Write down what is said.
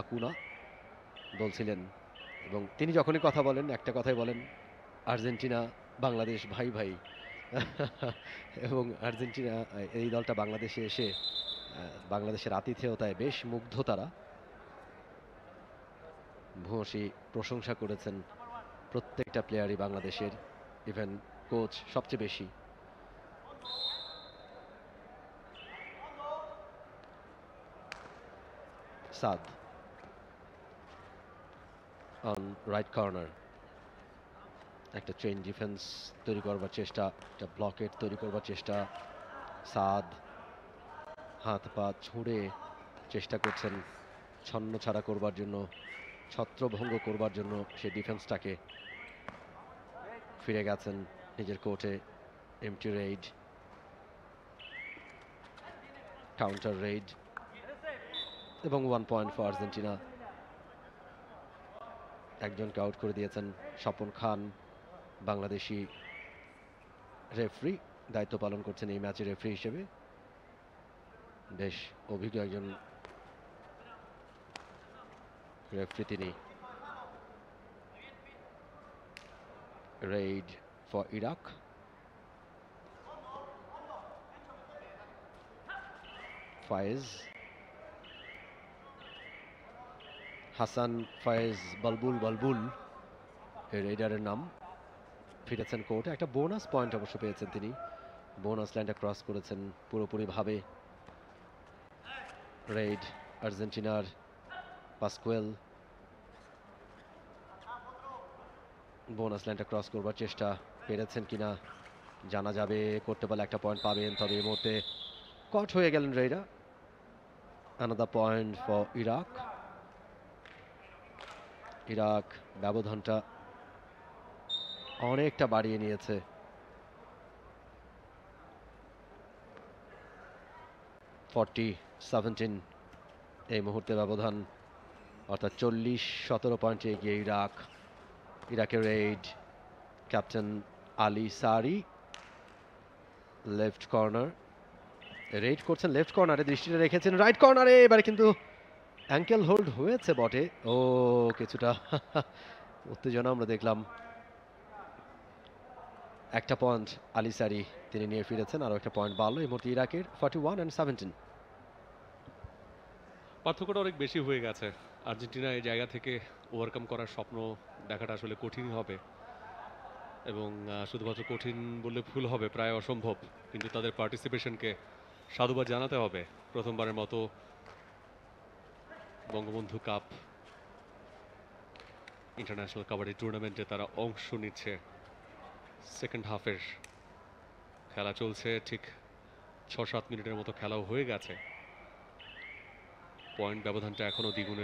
Acuña বলছিলেন, এবং তিনি যখনই কথা বলেন একটা কথাই বলেন, আর্জেন্টিনা বাংলাদেশ ভাই ভাই। এবং আর্জেন্টিনা এই দলটা বাংলাদেশে এসে বাংলাদেশের আতিথেয়তায় বেশ মুগ্ধ তারা। ভূয়সী প্রশংসা করেছেন প্রত্যেকটা প্লেয়ারই বাংলাদেশের, ইভেন কোচ সবচেয়ে বেশি। সাদ অন রাইট কর্নার, একটা চেইন ডিফেন্স তৈরি করবার চেষ্টা, একটা ব্লকেট তৈরি করবার চেষ্টা। সাদ হাত পা ছুঁড়ে চেষ্টা করছেন ছন্ন ছাড়া করবার জন্য, ছত্রভঙ্গ করবার জন্য সেই ডিফেন্সটাকে। ফিরে গেছেন নিজের কোর্টে এমটি রেইড, কাউন্টার রেইড, এবং 1 পয়েন্ট ফর আর্জেন্টিনা। একজনকে আউট করে দিয়েছেন স্বপন খান, বাংলাদেশি রেফারি, দায়িত্ব পালন করছেন এই ম্যাচের রেফারি হিসেবে। বেশ অভিজ্ঞ একজন রেফারি তিনি। রেইড ফর ইরাক, ফায়েজ, হাসান ফায়েজ বুলবুল এই রেইডারের নাম। ফিরেছেন কোর্টে, একটা বোনাস পয়েন্ট অবশ্য পেয়েছেন তিনি, বোনাস লাইনটা ক্রস করেছেন পুরোপুরি ভাবে। রেইড আর্জেন্টিনার পাসকুয়েল, বোনাস লাইনটা ক্রস করবার চেষ্টা, পেরেছেন কিনা জানা যাবে, করতে পারলে একটা পয়েন্ট পাবেন, তবে এই মুহূর্তে কট হয়ে গেলেন raider. Another point for Iraq. Iraq ব্যবধানটা অনেকটা বাড়িয়ে নিয়েছে। 40-17 এই মুহূর্তে ব্যবধান, অর্থাৎ 40-17 পয়েন্টে এগিয়ে ইরাক। ইরাকের রেইড, ক্যাপ্টেন আলী সারি, লেফট কর্নার রেইড করছেন, লেফট কর্নারে দৃষ্টিটা রেখেছেন, রাইট কর্নারে এবারে কিন্তু অ্যাঙ্কেল হোল্ড হয়েছে বটে। ও কিছুটা উত্তেজনা আমরা দেখলাম। একটা পয়েন্ট আলী সারি তিনি নিয়ে ফিরেছেন, আরও একটা পয়েন্ট বাড়লো এই মুহূর্তে ইরাকের। 41-17 পার্থক্যটা অনেক বেশি হয়ে গেছে। আর্জেন্টিনা এই জায়গা থেকে ওভারকাম করার স্বপ্ন দেখাটা আসলে কঠিন হবে, এবং শুধুমাত্র কঠিন বললে ভুল হবে, প্রায় অসম্ভব। কিন্তু তাদের পার্টিসিপেশনকে সাধুবাদ জানাতে হবে। প্রথমবারের মতো বঙ্গবন্ধু কাপ ইন্টারন্যাশনাল কাবাডি টুর্নামেন্টে তারা অংশ নিচ্ছে। সেকেন্ড হাফের খেলা চলছে, ঠিক 6-7 মিনিটের মতো খেলাও হয়ে গেছে। পয়েন্ট ব্যবধানটা এখনো দ্বিগুণের